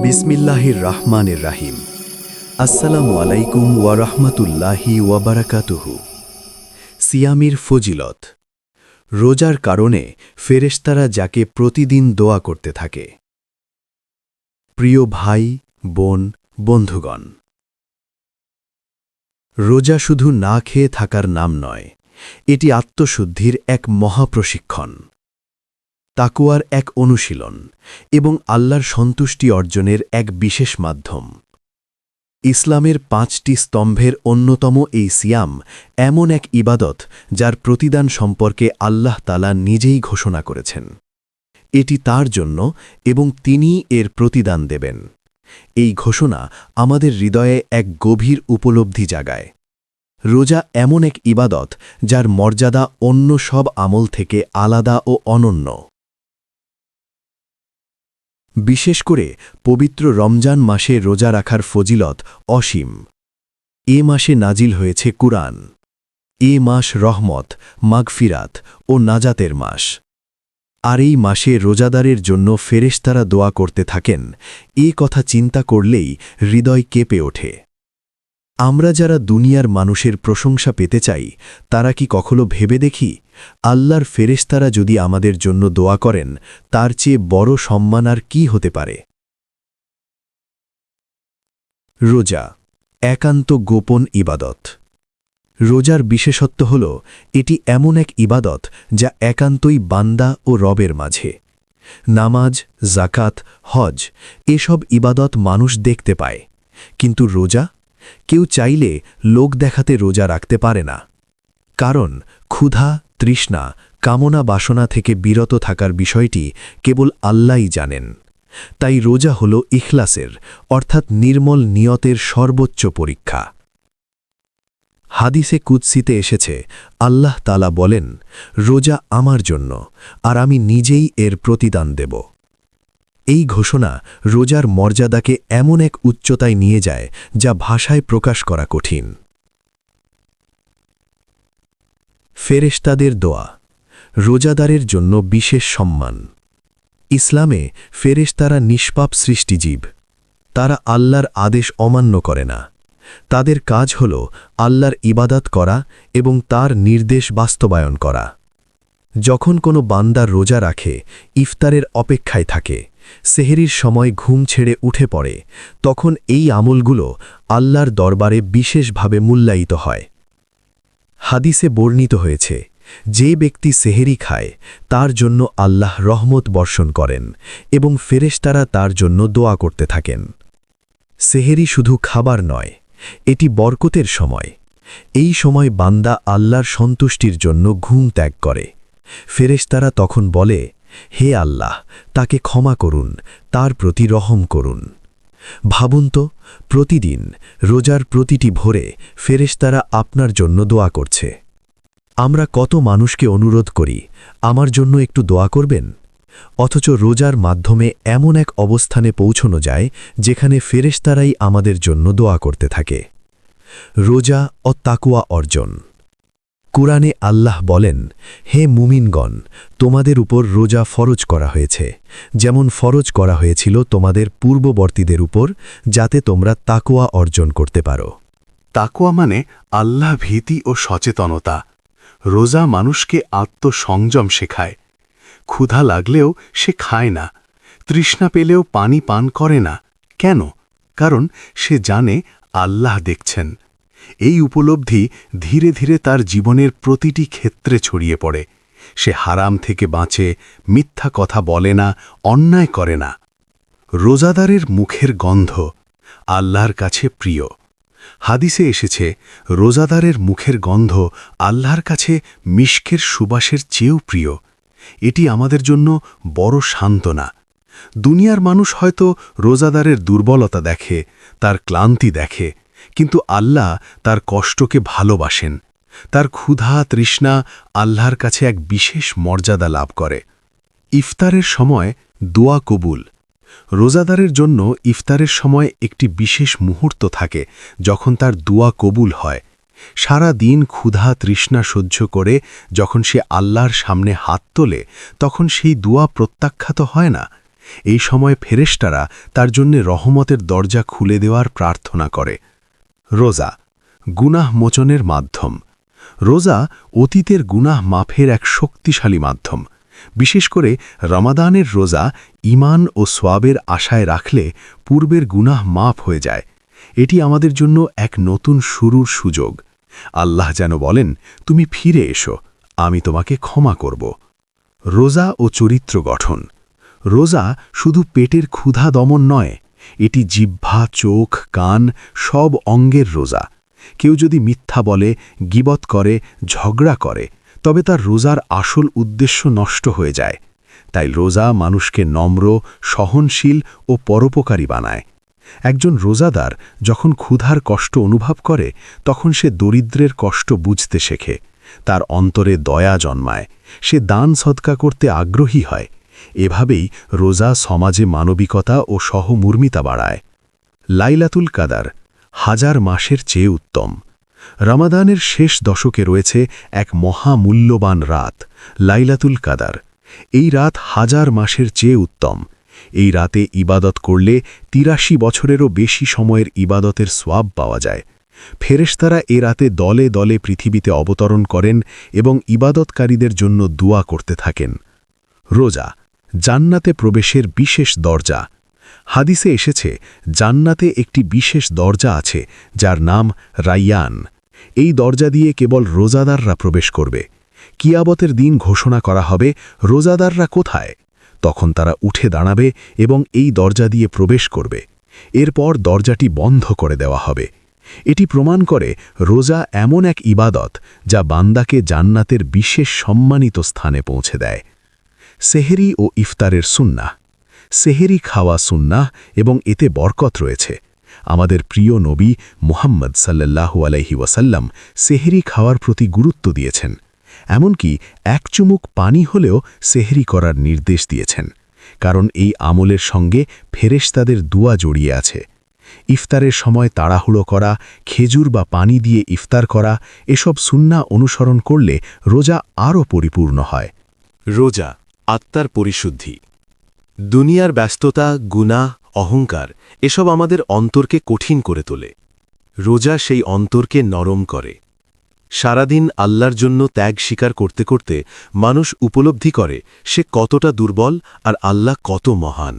বিসমিল্লাহির রহমানির রাহিম। আসসালামু আলাইকুম ওয়া রাহমাতুল্লাহি ওয়া বারাকাতুহু। সিয়ামের ফজিলত। রোজার কারণে ফেরেশতারা যাকে প্রতিদিন দোয়া করতে থাকে। প্রিয় ভাই, বোন, বন্ধুগণ, রোজা শুধু না খেয়ে থাকার নাম নয়, এটি আত্মশুদ্ধির এক মহাপ্রশিক্ষণ, তাকওয়ার এক অনুশীলন এবং আল্লাহর সন্তুষ্টি অর্জনের এক বিশেষ মাধ্যম। ইসলামের ৫টি স্তম্ভের অন্যতম এই সিয়াম এমন এক ইবাদত যার প্রতিদান সম্পর্কে আল্লাহ তাআলা নিজেই ঘোষণা করেছেন। এটি তার জন্য এবং তিনিই এর প্রতিদান দেবেন। এই ঘোষণা আমাদের হৃদয়ে এক গভীর উপলব্ধি জাগায়। রোজা এমন এক ইবাদত যার মর্যাদা অন্য সব আমল থেকে আলাদা ও অনন্য। বিশেষ করে পবিত্র রমজান মাসে রোজা রাখার ফজিলত অসীম। এ মাসে নাজিল হয়েছে কুরআন। এ মাস রহমত, মাগফিরাত ও নাজাতের মাস। আর এই মাসে রোজাদারের জন্য ফেরেশতারা দোয়া করতে থাকেন, এ কথা চিন্তা করলেই হৃদয় কেঁপে ওঠে। আমরা যারা দুনিয়ার মানুষের প্রশংসা পেতে চাই, তারা কি কখনো ভেবে দেখি আল্লাহর ফেরেশতারা যদি আমাদের জন্য দোয়া করেন, তার চেয়ে বড় সম্মান আর কি হতে পারে? রোজা একান্ত গোপন ইবাদত। রোজার বিশেষত্ব হল এটি এমন এক ইবাদত যা একান্তই বান্দা ও রবের মাঝে। নামাজ, জাকাত, হজ এসব ইবাদত মানুষ দেখতে পায়, কিন্তু রোজা কেউ চাইলে লোক দেখাতে রোজা রাখতে পারে না। কারণ ক্ষুধা, তৃষ্ণা, কামনা বাসনা থেকে বিরত থাকার বিষয়টি কেবল আল্লাহই জানেন। তাই রোজা হল ইখলাসের অর্থাৎ নির্মল নিয়তের সর্বোচ্চ পরীক্ষা। হাদিসে কুদসিতে এসেছে, আল্লাহ তাআলা বলেন, রোজা আমার জন্য আর আমি নিজেই এর প্রতিদান দেব। এই ঘোষণা রোজার মর্যাদাকে এমন এক উচ্চতায় নিয়ে যায় যা ভাষায় প্রকাশ করা কঠিন। ফেরেশতাদের দোয়া রোজাদারের জন্য বিশেষ সম্মান। ইসলামে ফেরেশতারা নিষ্পাপ সৃষ্টিজীব। তারা আল্লাহর আদেশ অমান্য করে না। তাদের কাজ হল আল্লাহর ইবাদত করা এবং তার নির্দেশ বাস্তবায়ন করা। যখন কোনো বান্দা রোজা রাখে, ইফতারের অপেক্ষায় থাকে, সেহরির সময় ঘুম ছেড়ে উঠে পড়ে, তখন এই আমলগুলো আল্লাহর দরবারে বিশেষভাবে মূল্যায়িত হয়। হাদিসে বর্ণিত হয়েছে, যে ব্যক্তি সেহরি খায় তার জন্য আল্লাহ রহমত বর্ষণ করেন এবং ফেরেশতারা তার জন্য দোয়া করতে থাকেন। সেহরি শুধু খাবার নয়, এটি বরকতের সময়। এই সময় বান্দা আল্লাহর সন্তুষ্টির জন্য ঘুম ত্যাগ করে। ফেরেশতারা তখন বলে, হে আল্লাহ, তাকে ক্ষমা করুন, তার প্রতি রহম করুন। ভাবুন তো, প্রতিদিন রোজার প্রতিটি ভোরে ফেরেশতারা আপনার জন্য দোয়া করছে। আমরা কত মানুষকে অনুরোধ করি, আমার জন্য একটু দোয়া করবেন? অথচ রোজার মাধ্যমে এমন এক অবস্থানে পৌঁছনো যায় যেখানে ফেরেশতারাই আমাদের জন্য দোয়া করতে থাকে। রোজা ও তাকওয়া অর্জন। কুরআনে আল্লাহ বলেন, হে মুমিনগণ, তোমাদের উপর রোজা ফরজ করা হয়েছে, যেমন ফরজ করা হয়েছিল তোমাদের পূর্ববর্তীদের উপর, যাতে তোমরা তাকওয়া অর্জন করতে পারো। তাকওয়া মানে আল্লাহ ভীতি ও সচেতনতা। রোজা মানুষকে আত্মসংযম শেখায়। ক্ষুধা লাগলেও সে খায় না, তৃষ্ণা পেলেও পানি পান করে না। কেন? কারণ সে জানে আল্লাহ দেখছেন। এই উপলব্ধি ধীরে ধীরে তার জীবনের প্রতিটি ক্ষেত্রে ছড়িয়ে পড়ে। সে হারাম থেকে বাঁচে, মিথ্যা কথা বলে না, অন্যায় করে না। রোজাদারের মুখের গন্ধ আল্লাহর কাছে প্রিয়। হাদিসে এসেছে, রোজাদারের মুখের গন্ধ আল্লাহর কাছে মিশকের সুবাসের চেয়েও প্রিয়। এটি আমাদের জন্য বড় সান্ত্বনা। দুনিয়ার মানুষ হয়তো রোজাদারের দুর্বলতা দেখে, তার ক্লান্তি দেখে, কিন্তু আল্লাহ তার কষ্টকে ভালোবাসেন। তার ক্ষুধা, তৃষ্ণা আল্লাহর কাছে এক বিশেষ মর্যাদা লাভ করে। ইফতারের সময় দোয়া কবুল। রোজাদারের জন্য ইফতারের সময় একটি বিশেষ মুহূর্ত থাকে যখন তার দোয়া কবুল হয়। সারা দিন ক্ষুধা, তৃষ্ণা সহ্য করে যখন সে আল্লাহর সামনে হাত তোলে, তখন সেই দোয়া প্রত্যাখ্যাত হয় না। এই সময় ফেরেশতারা তার জন্য রহমতের দরজা খুলে দেওয়ার প্রার্থনা করে। রোজা গুনাহ মোচনের মাধ্যম। রোজা অতীতের গুনাহ মাফের এক শক্তিশালী মাধ্যম। বিশেষ করে রমাদানের রোজা ঈমান ও সওয়াবের আশায় রাখলে পূর্বের গুনাহ মাফ হয়ে যায়। এটি আমাদের জন্য এক নতুন শুরুর সুযোগ। আল্লাহ যেন বলেন, তুমি ফিরে এসো, আমি তোমাকে ক্ষমা করব। রোজা ও চরিত্র গঠন। রোজা শুধু পেটের ক্ষুধা দমন নয়, এটি জিহ্বা, চোখ, কান সব অঙ্গের রোজা। কেউ যদি মিথ্যা বলে, গীবত করে, ঝগড়া করে, তবে তার রোজার আসল উদ্দেশ্য নষ্ট হয়ে যায়। তাই রোজা মানুষকে নম্র, সহনশীল ও পরোপকারী বানায়। একজন রোজাদার যখন ক্ষুধার কষ্ট অনুভব করে, তখন সে দরিদ্রের কষ্ট বুঝতে শেখে। তার অন্তরে দয়া জন্মায়, সে দান সদকা করতে আগ্রহী হয়। এভাবেই রোজা সমাজে মানবিকতা ও সহমর্মিতা বাড়ায়। লাইলাতুল কাদার হাজার মাসের চেয়ে উত্তম। রমাদানের শেষ দশকে রয়েছে এক মহামূল্যবান রাত, লাইলাতুল কাদার। এই রাত হাজার মাসের চেয়ে উত্তম। এই রাতে ইবাদত করলে ৮৩ বছরেরও বেশি সময়ের ইবাদতের সোয়াব পাওয়া যায়। ফেরেশতারা এ রাতে দলে দলে পৃথিবীতে অবতরণ করেন এবং ইবাদতকারীদের জন্য দোয়া করতে থাকেন। রোজা জান্নাতে প্রবেশের বিশেষ দরজা। হাদিসে এসেছে, জান্নাতে একটি বিশেষ দরজা আছে যার নাম রাইয়ান। এই দরজা দিয়ে কেবল রোজাদাররা প্রবেশ করবে। কিয়ামতের দিন ঘোষণা করা হবে, রোজাদাররা কোথায়? তখন তারা উঠে দাঁড়াবে এবং এই দরজা দিয়ে প্রবেশ করবে। এরপর দরজাটি বন্ধ করে দেওয়া হবে। এটি প্রমাণ করে রোজা এমন এক ইবাদত যা বান্দাকে জান্নাতের বিশেষ সম্মানিত স্থানে পৌঁছে দেয়। সেহরি ও ইফতারের সুন্নাহ। সেহরি খাওয়া সুন্নাহ এবং এতে বরকত রয়েছে। আমাদের প্রিয় নবী মুহাম্মদ সাল্লাল্লাহু আলাইহি ওয়াসাল্লাম সেহরি খাওয়ার প্রতি গুরুত্ব দিয়েছেন। এমনকি এক চুমুক পানি হলেও সেহরি করার নির্দেশ দিয়েছেন, কারণ এই আমলের সঙ্গে ফেরেশতাদের দুয়া জড়িয়ে আছে। ইফতারের সময় তাড়াহুড়ো করা, খেজুর বা পানি দিয়ে ইফতার করা, এসব সুন্নাহ অনুসরণ করলে রোজা আরও পরিপূর্ণ হয়। রোজা আত্মার পরিশুদ্ধি। দুনিয়ার ব্যস্ততা, গুনাহ, অহংকার এসব আমাদের অন্তরকে কঠিন করে তোলে। রোজা সেই অন্তরকে নরম করে। সারাদিন আল্লাহর জন্য ত্যাগ স্বীকার করতে করতে মানুষ উপলব্ধি করে সে কতটা দুর্বল আর আল্লাহ কত মহান।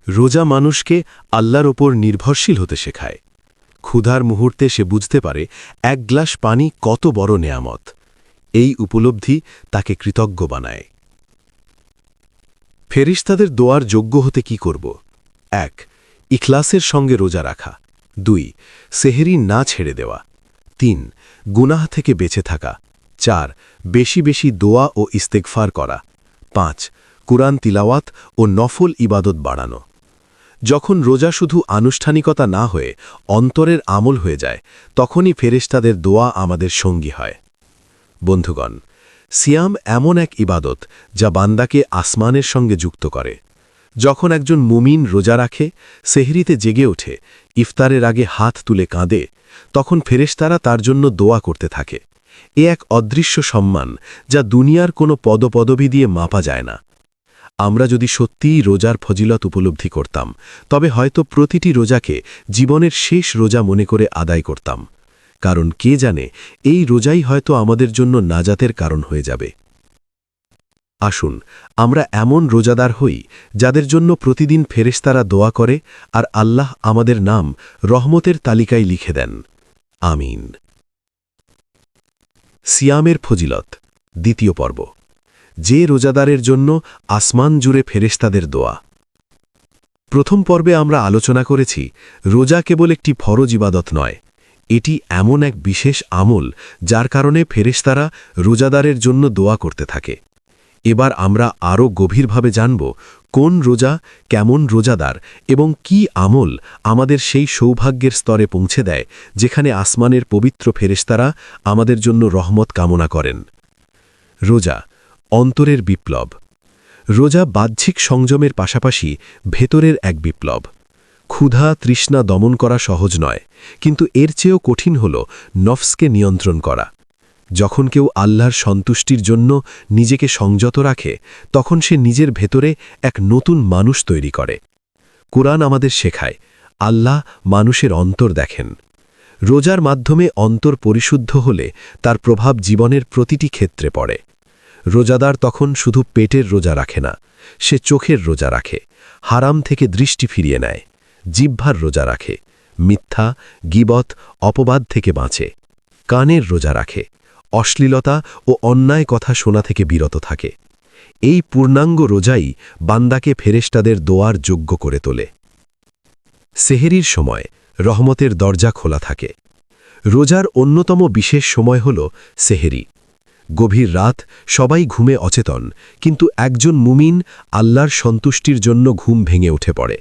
রোজা মানুষকে আল্লাহর ওপর নির্ভরশীল হতে শেখায়। ক্ষুধার মুহূর্তে সে বুঝতে পারে এক গ্লাস পানি কত বড় নেয়ামত। এই উপলব্ধি তাকে কৃতজ্ঞ বানায়। ফেরেশতাদের দোয়ার যোগ্য হতে কি করব? ১. ইখলাসের সঙ্গে রোজা রাখা। ২. সেহরি না ছেড়ে দেওয়া। ৩. গুনাহ থেকে বেঁচে থাকা। ৪. বেশি বেশি দোয়া ও ইস্তেগফার করা। ৫. কুরআন তিলাওয়াত ও নফল ইবাদত বাড়ানো। যখন রোজা শুধু আনুষ্ঠানিকতা না হয়ে অন্তরের আমল হয়ে যায়, তখনই ফেরেশতাদের দোয়া আমাদের সঙ্গী হয়। বন্ধুগণ, সিয়াম এমন এক ইবাদত যা বান্দাকে আসমানের সঙ্গে যুক্ত করে। যখন একজন মুমিন রোজা রাখে, সেহরিতে জেগে ওঠে, ইফতারের আগে হাত তুলে কাঁদে, তখন ফেরেশতারা তার জন্য দোয়া করতে থাকে। এ এক অদৃশ্য সম্মান যা দুনিয়ার কোনো পদপদবি দিয়ে মাপা যায় না। আমরা যদি সত্যিই রোজার ফজিলত উপলব্ধি করতাম, তবে হয়তো প্রতিটি রোজাকে জীবনের শেষ রোজা মনে করে আদায় করতাম। কারণ কে জানে, এই রোজাই হয়তো আমাদের জন্য নাজাতের কারণ হয়ে যাবে। আসুন আমরা এমন রোজাদার হই যাদের জন্য প্রতিদিন ফেরেশতারা দোয়া করে আর আল্লাহ আমাদের নাম রহমতের তালিকায় লিখে দেন। আমিন। সিয়ামের ফজিলত দ্বিতীয় পর্ব। যে রোজাদারের জন্য আসমান জুড়ে ফেরেশতাদের দোয়া। প্রথম পর্বে আমরা আলোচনা করেছি, রোজা কেবল একটি ফরজ ইবাদত নয়, এটি এমন এক বিশেষ আমল যার কারণে ফেরেশতারা রোজাদারের জন্য দোয়া করতে থাকে। এবার আমরা আরও গভীরভাবে জানব কোন রোজা, কেমন রোজাদার এবং কি আমল আমাদের সেই সৌভাগ্যের স্তরে পৌঁছে দেয় যেখানে আসমানের পবিত্র ফেরেশতারা আমাদের জন্য রহমত কামনা করেন। রোজা অন্তরের বিপ্লব। রোজা বাহ্যিক সংযমের পাশাপাশি ভেতরের এক বিপ্লব। ক্ষুধা, তৃষ্ণা দমন করা সহজ নয়, কিন্তু এর চেয়েও কঠিন হল নফসকে নিয়ন্ত্রণ করা। যখন কেউ আল্লাহর সন্তুষ্টির জন্য নিজেকে সংযত রাখে তখন সে নিজের ভেতরে এক নতুন মানুষ তৈরি করে। কুরআন আমাদের শেখায় আল্লাহ মানুষের অন্তর দেখেন। রোজার মাধ্যমে অন্তর পরিশুদ্ধ হলে তার প্রভাব জীবনের প্রতিটি ক্ষেত্রে পড়ে। রোজাদার তখন শুধু পেটের রোজা রাখে না, সে চোখের রোজা রাখে, হারাম থেকে দৃষ্টি ফিরিয়ে নেয়, জিহ্বার রোজা রাখে, মিথ্যা, গীবত, অপবাদ থেকে বাঁচে, কানের রোজা রাখে, অশ্লীলতা ও অন্যায় কথা শোনা থেকে বিরত থাকে। এই পূর্ণাঙ্গ রোজাই বান্দাকে ফেরেশতাদের দোয়ার যোগ্য করে তোলে। সেহেরির সময় রহমতের দরজা খোলা থাকে। রোজার অন্যতম বিশেষ সময় হল সেহেরি। গভীর রাত, সবাই ঘুমে অচেতন, কিন্তু একজন মুমিন আল্লাহর সন্তুষ্টির জন্য ঘুম ভেঙে উঠে পড়ে।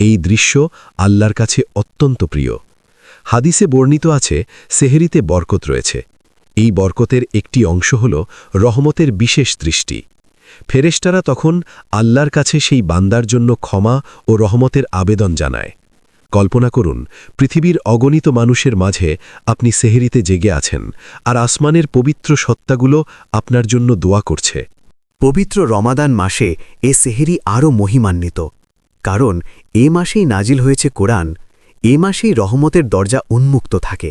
এই দৃশ্য আল্লাহর কাছে অত্যন্ত প্রিয়। হাদিসে বর্ণিত আছে সেহেরিতে বরকত রয়েছে। এই বরকতের একটি অংশ হল রহমতের বিশেষ দৃষ্টি। ফেরেশতারা তখন আল্লাহর কাছে সেই বান্দার জন্য ক্ষমা ও রহমতের আবেদন জানায়। কল্পনা করুন, পৃথিবীর অগণিত মানুষের মাঝে আপনি সেহেরিতে জেগে আছেন, আর আসমানের পবিত্র সত্তাগুলো আপনার জন্য দোয়া করছে। পবিত্র রমাদান মাসে এ সেহেরি আরও মহিমান্বিত, কারণ এ মাসেই নাজিল হয়েছে কোরআন। এ মাসেই রহমতের দরজা উন্মুক্ত থাকে।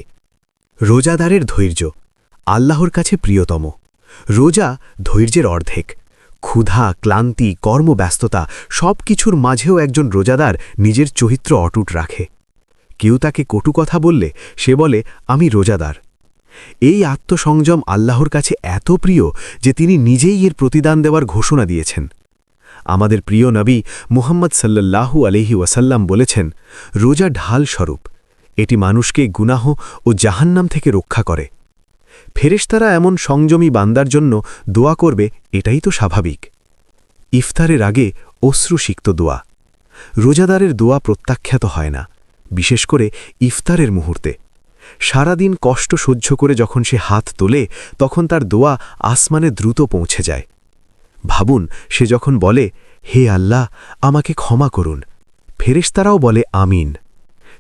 রোজাদারের ধৈর্য আল্লাহর কাছে প্রিয়তম। রোজা ধৈর্যের অর্ধেক। ক্ষুধা, ক্লান্তি, কর্মব্যস্ততা সব কিছুর মাঝেও একজন রোজাদার নিজের চরিত্র অটুট রাখে। কেউ তাকে কটু কথা বললে সে বলে, আমি রোজাদার। এই আত্মসংযম আল্লাহর কাছে এত প্রিয় যে তিনি নিজেই এর প্রতিদান দেওয়ার ঘোষণা দিয়েছেন। আমাদের প্রিয় নবী মুহাম্মদ সাল্লাল্লাহু আলাইহি ওয়াসাল্লাম বলেছেন, রোজা ঢাল স্বরূপ। এটি মানুষকে গুনাহ ও জাহান্নাম থেকে রক্ষা করে। ফেরেশতারা এমন সংযমী বান্দার জন্য দোয়া করবে, এটাই তো স্বাভাবিক। ইফতারের আগে অশ্রুসিক্ত দোয়া। রোজাদারের দোয়া প্রত্যাখ্যাত হয় না, বিশেষ করে ইফতারের মুহূর্তে। সারাদিন কষ্ট সহ্য করে যখন সে হাত তোলে তখন তার দোয়া আসমানে দ্রুত পৌঁছে যায়। ভাবুন, সে যখন বলে, হে আল্লাহ, আমাকে ক্ষমা করুন, ফেরেশতারাও বলে আমিন।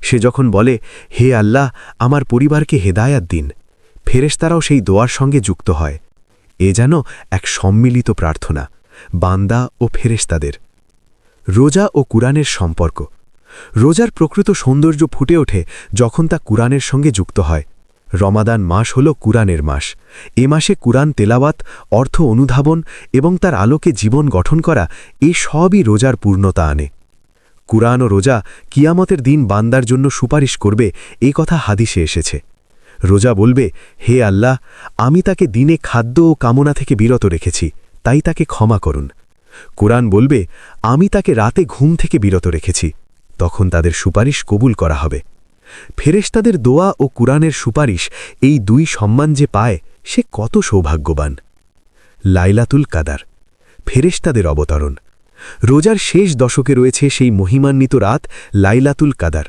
সে যখন বলে, হে আল্লাহ, আমার পরিবারকে হেদায়াত দিন, ফেরেশতারাও সেই দোয়ার সঙ্গে যুক্ত হয়। এ যেন এক সম্মিলিত প্রার্থনা বান্দা ও ফেরেশতাদের। রোজা ও কুরআনের সম্পর্ক। রোজার প্রকৃত সৌন্দর্য ফুটে ওঠে যখন তা কুরআনের সঙ্গে যুক্ত হয়। রমাদান মাস হল কুরআনের মাস। এ মাসে কুরআন তেলাওয়াত, অর্থ অনুধাবন এবং তার আলোকে জীবন গঠন করা, এই সবই রোজার পূর্ণতা আনে। কুরআন ও রোজা কিয়ামতের দিন বান্দার জন্য সুপারিশ করবে, এই কথা হাদিসে এসেছে। রোজা বলবে, হে আল্লাহ, আমি তাকে দিনে খাদ্য ও কামনা থেকে বিরত রেখেছি, তাই তাকে ক্ষমা করুন। কুরআন বলবে, আমি তাকে রাতে ঘুম থেকে বিরত রেখেছি, তখন তাদের সুপারিশ কবুল করা হবে। ফেরেশতাদের দোয়া ও কুরআনের সুপারিশ, এই দুই সম্মান যে পায় সে কত সৌভাগ্যবান। লাইলাতুল কাদার, ফেরেশতাদের অবতরণ। রোজার শেষ দশকে রয়েছে সেই মহিমান্বিত রাত লাইলাতুল কাদার।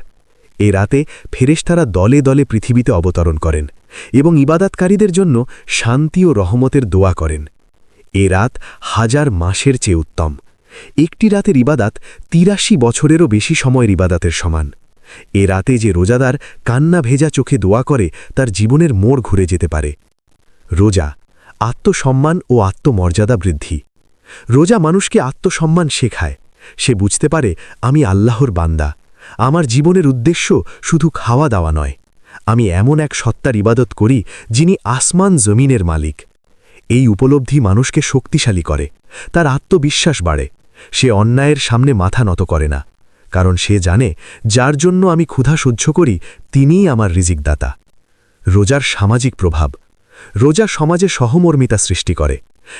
এ রাতে ফেরেশতারা দলে দলে পৃথিবীতে অবতরণ করেন এবং ইবাদতকারীদের জন্য শান্তি ও রহমতের দোয়া করেন। এ রাত হাজার মাসের চেয়ে উত্তম। একটি রাতের ইবাদাত ৮৩ বছরেরও বেশি সময়ের ইবাদাতের সমান। এ রাতে যে রোজাদার কান্না ভেজা চোখে দোয়া করে তার জীবনের মোড় ঘুরে যেতে পারে। রোজা আত্মসম্মান ও আত্মমর্যাদা বৃদ্ধি। রোজা মানুষকে আত্মসম্মান শেখায়। সে বুঝতে পারে, আমি আল্লাহর বান্দা, আমার জীবনের উদ্দেশ্য শুধু খাওয়া দাওয়া নয়। আমি এমন এক সত্তার ইবাদত করি যিনি আসমান জমিনের মালিক। এই উপলব্ধি মানুষকে শক্তিশালী করে, তার আত্মবিশ্বাস বাড়ে। সে অন্যায়ের সামনে মাথা নত করে না, কারণ সে জানে যার জন্য আমি ক্ষুধা সহ্য করি তিনিই আমার রিজিকদাতা। রোজার সামাজিক প্রভাব। রোজা সমাজে সহমর্মিতা সৃষ্টি করে।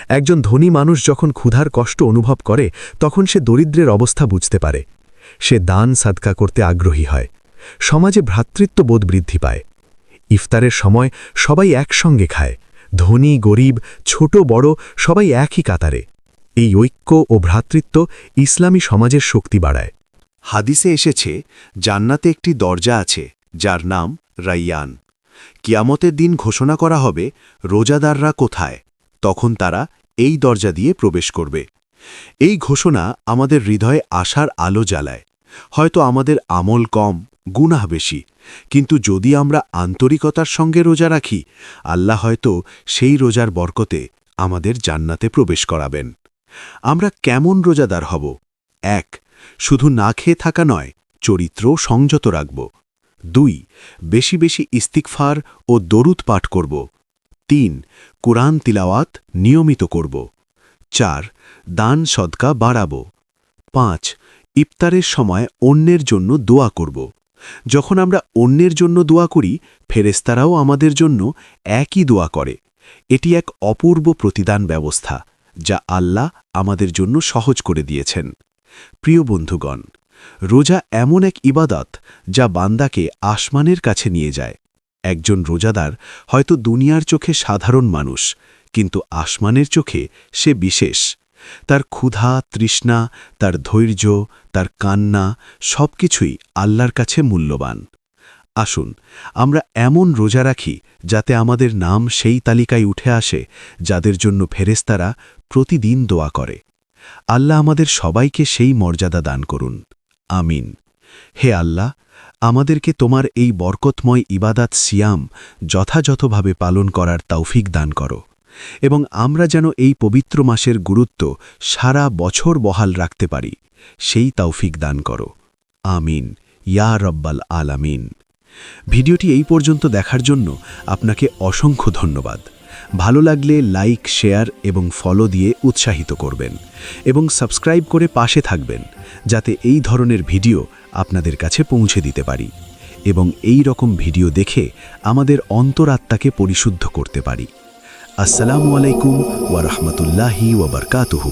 একজন ধনী মানুষ যখন ক্ষুধার কষ্ট অনুভব করে তখন সে দরিদ্রের অবস্থা বুঝতে পারে। সে দান সাদকা করতে আগ্রহী হয়। সমাজে ভ্রাতৃত্ববোধ বৃদ্ধি পায়। ইফতারের সময় সবাই একসঙ্গে খায়। ধনী গরিব, ছোট বড় সবাই একই কাতারে। এই ঐক্য ও ভ্রাতৃত্ব ইসলামী সমাজের শক্তি বাড়ায়। হাদিসে এসেছে, জান্নাতে একটি দরজা আছে যার নাম রাইয়ান। কিয়ামতের দিন ঘোষণা করা হবে, রোজাদাররা কোথায়? তখন তারা এই দরজা দিয়ে প্রবেশ করবে। এই ঘোষণা আমাদের হৃদয়ে আশার আলো জ্বালায়। হয়তো আমাদের আমল কম, গুনাহ বেশি, কিন্তু যদি আমরা আন্তরিকতার সঙ্গে রোজা রাখি, আল্লাহ হয়তো সেই রোজার বরকতে আমাদের জান্নাতে প্রবেশ করাবেন। আমরা কেমন রোজাদার হব? ১. শুধু না খেয়ে থাকা নয়, চরিত্র সংযত রাখব। ২. বেশি বেশি ইস্তিগফার ও দরুদ পাঠ করব। ৩. কুরআন তিলাওয়াত নিয়মিত করব। ৪. দান সদকা বাড়াব। ৫. ইফতারের সময় অন্যের জন্য দোয়া করব। যখন আমরা অন্যের জন্য দোয়া করি, ফেরেশতারাও আমাদের জন্য একই দোয়া করে। এটি এক অপূর্ব প্রতিদান ব্যবস্থা, যা আল্লাহ আমাদের জন্য সহজ করে দিয়েছেন। প্রিয় বন্ধুগণ, রোজা এমন এক ইবাদত যা বান্দাকে আসমানের কাছে নিয়ে যায়। একজন রোজাদার হয়তো দুনিয়ার চোখে সাধারণ মানুষ, কিন্তু আসমানের চোখে সে বিশেষ। তার ক্ষুধা, তৃষ্ণা, তার ধৈর্য, তার কান্না সবকিছুই আল্লাহর কাছে মূল্যবান। আসুন আমরা এমন রোজা রাখি যাতে আমাদের নাম সেই তালিকায় উঠে আসে যাদের জন্য ফেরেশতারা প্রতিদিন দোয়া করে। আল্লাহ আমাদের সবাইকে সেই মর্যাদা দান করুন। আমিন। হে আল্লাহ, আমাদেরকে তোমার এই বরকতময় ইবাদাত সিয়াম যথাযথভাবে পালন করার তৌফিক দান করো, এবং আমরা যেন এই পবিত্র মাসের গুরুত্ব সারা বছর বহাল রাখতে পারি, সেই তৌফিক দান করো। আমিন ইয়া রব্বাল আলামিন। ভিডিওটি এই পর্যন্ত দেখার জন্য আপনাকে অসংখ্য ধন্যবাদ। ভালো লাগলে লাইক, শেয়ার এবং ফলো দিয়ে উৎসাহিত করবেন, এবং সাবস্ক্রাইব করে পাশে থাকবেন যাতে এই ধরনের ভিডিও আপনাদের কাছে পৌঁছে দিতে পারি, এবং এই রকম ভিডিও দেখে আমাদের অন্তরাত্মাকে পরিশুদ্ধ করতে পারি। আসসালামু আলাইকুম ওয়া রাহমাতুল্লাহি ওয়া বারাকাতুহু।